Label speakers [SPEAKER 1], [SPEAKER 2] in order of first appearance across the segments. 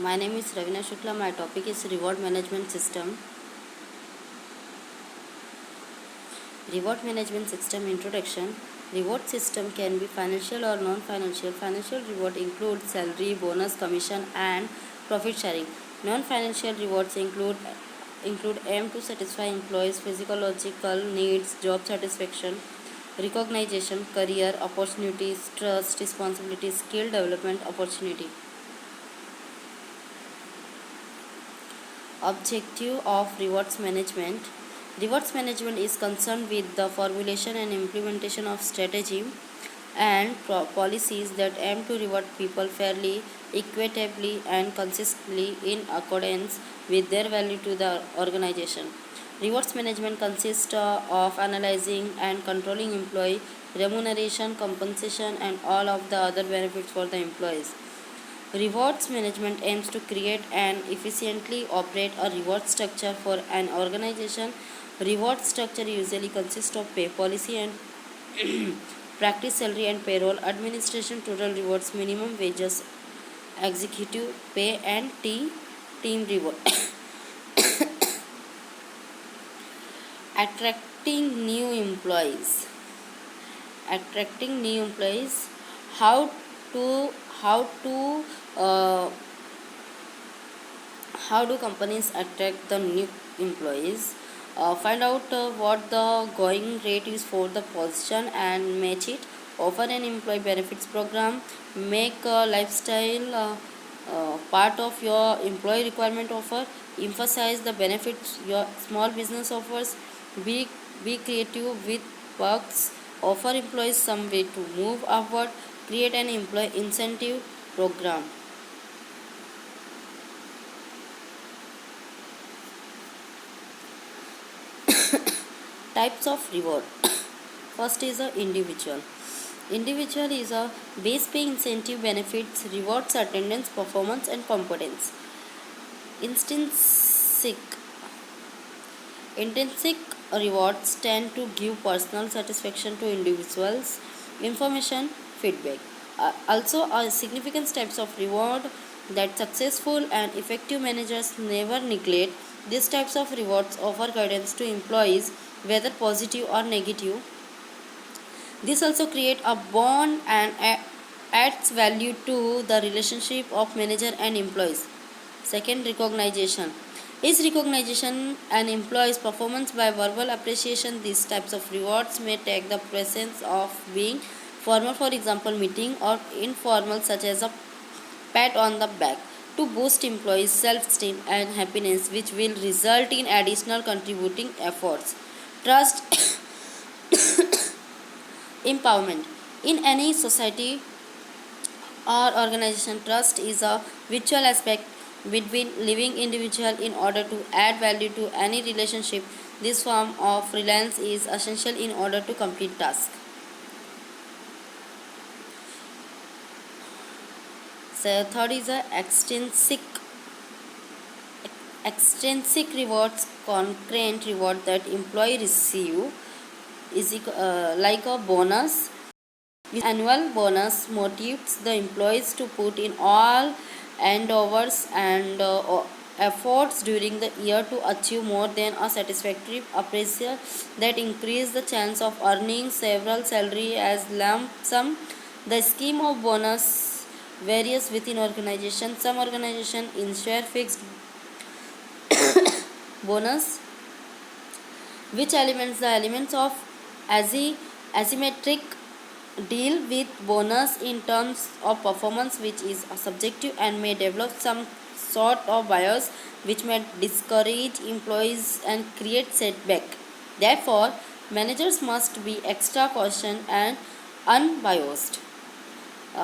[SPEAKER 1] My name is Ravina Shukla. My topic is reward management system. Reward management system introduction. Reward system can be financial or non-financial. Financial reward include salary, bonus, commission, and profit sharing. Non-financial rewards include aim to satisfy employees' physiological needs, job satisfaction, recognition, career opportunities, trust, responsibility, skill development opportunity. Objective of rewards management. Rewards management is concerned with the formulation and implementation of strategy and policies that aim to reward people fairly, equitably, and consistently in accordance with their value to the organization. Rewards management consists of analyzing and controlling employee remuneration, compensation, and all of the other benefits for the employees. Rewards management aims to create and efficiently operate a reward structure for an organization. Reward structure usually consists of pay policy and practice, salary and payroll, administration, total rewards, minimum wages, executive pay, and team reward. Attracting new employees. Attracting new employees. How to how to uh, how do companies attract the new employees? Find out what the going rate is for the position and match it. Offer an employee benefits program. Make a lifestyle part of your employee requirement offer. Emphasize the benefits your small business offers. Be, be creative with perks. Offer employees some way to move upward. Create an employee incentive program. Types of reward. First is a individual. Individual is a base pay incentive benefits, rewards attendance, performance and competence. Intrinsic. Intrinsic rewards tend to give personal satisfaction to individuals, information, feedback. Also, significant types of reward that successful and effective managers never neglect. These types of rewards offer guidance to employees, whether positive or negative. This also creates a bond and adds value to the relationship of manager and employees. Second, recognition. Is recognition an employee's performance by verbal appreciation? These types of rewards may take the presence of being formal, for example, meeting, or informal, such as a pat on the back, to boost employees' self-esteem and happiness, which will result in additional contributing efforts. Trust. Empowerment. In any society or organization, trust is a virtual aspect between living individual. In order to add value to any relationship, this form of reliance is essential in order to complete tasks. So third is a extrinsic rewards. Concurrent reward that employee receive is like a bonus. Annual bonus motivates the employees to put in all endeavors and efforts during the year to achieve more than a satisfactory appraisal that increase the chance of earning several salary as lump sum. The scheme of bonus varies within organization. Some organization ensure fixed bonus, which elements the elements of asymmetric deal with bonus in terms of performance, which is subjective and may develop some sort of bias which may discourage employees and create setback. Therefore, managers must be extra cautious and unbiased.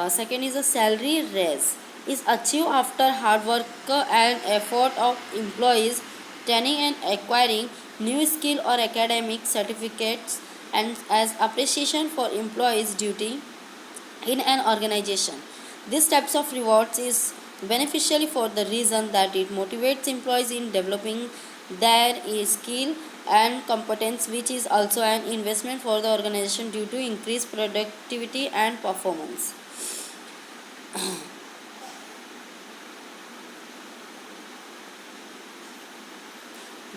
[SPEAKER 1] Second is a salary raise is achieved after hard work and effort of employees training and acquiring new skill or academic certificates, and as appreciation for employees duty in an organization. These types of rewards is beneficial for the reason that it motivates employees in developing their skill and competence, which is also an investment for the organization due to increased productivity and performance.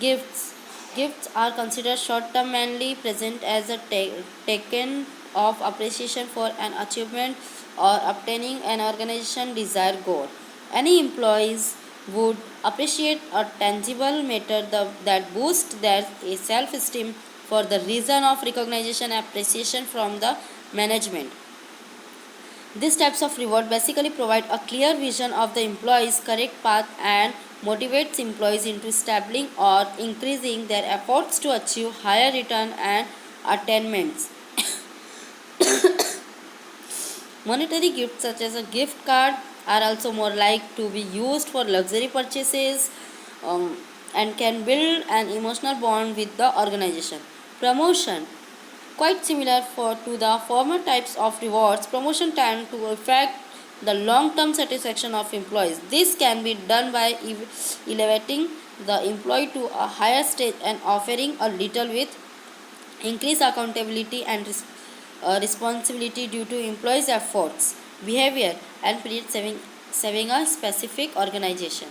[SPEAKER 1] Gifts. Gifts are considered short-term, mainly present as a token of appreciation for an achievement or obtaining an organization desired goal. Any employees would appreciate a tangible method that boosts their self-esteem for the reason of recognition and appreciation from the management. These types of reward basically provide a clear vision of the employee's correct path and motivates employees into establishing or increasing their efforts to achieve higher return and attainments. Monetary gifts such as a gift card are also more like to be used for luxury purchases and can build an emotional bond with the organization. Promotion. Quite similar to the former types of rewards, promotion tend to affect the long-term satisfaction of employees. This can be done by elevating the employee to a higher stage and offering a little with increased accountability and responsibility due to employees' efforts, behavior, and period saving a specific organization.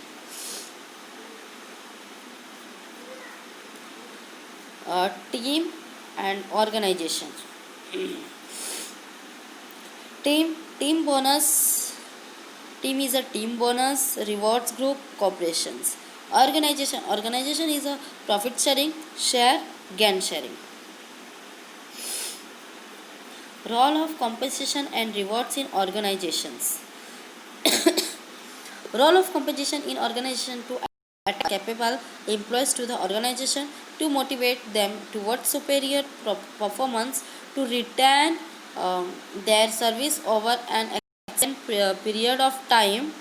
[SPEAKER 1] Team and organization. Team bonus. Team is a team bonus rewards group corporations. Organization is a profit sharing, share, gain sharing. Role of compensation and rewards in organizations. Role of compensation in organization to attract capable employees to the organization, to motivate them towards superior performance, to retain their service over an extended period of time,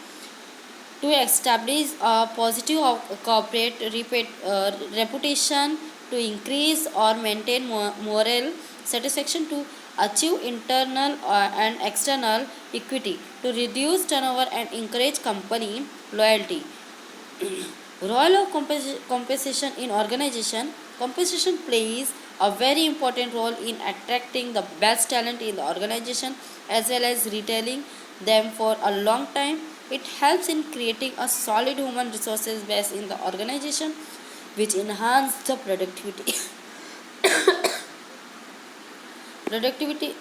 [SPEAKER 1] to establish a positive corporate reputation, to increase or maintain moral satisfaction, to achieve internal and external equity, to reduce turnover and encourage company loyalty. Role of compensation in organization. Compensation plays a very important role in attracting the best talent in the organization as well as retaining them for a long time. It helps in creating a solid human resources base in the organization, which enhance the productivity,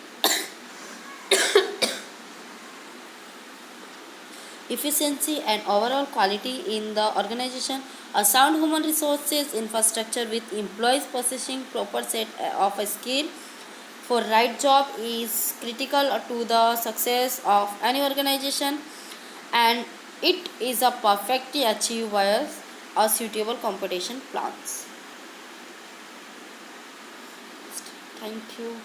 [SPEAKER 1] efficiency, and overall quality in the organization. A sound human resources infrastructure with employees possessing proper set of a skill for right job is critical to the success of any organization, and it is a perfectly achieved via a suitable competition plans. Thank you.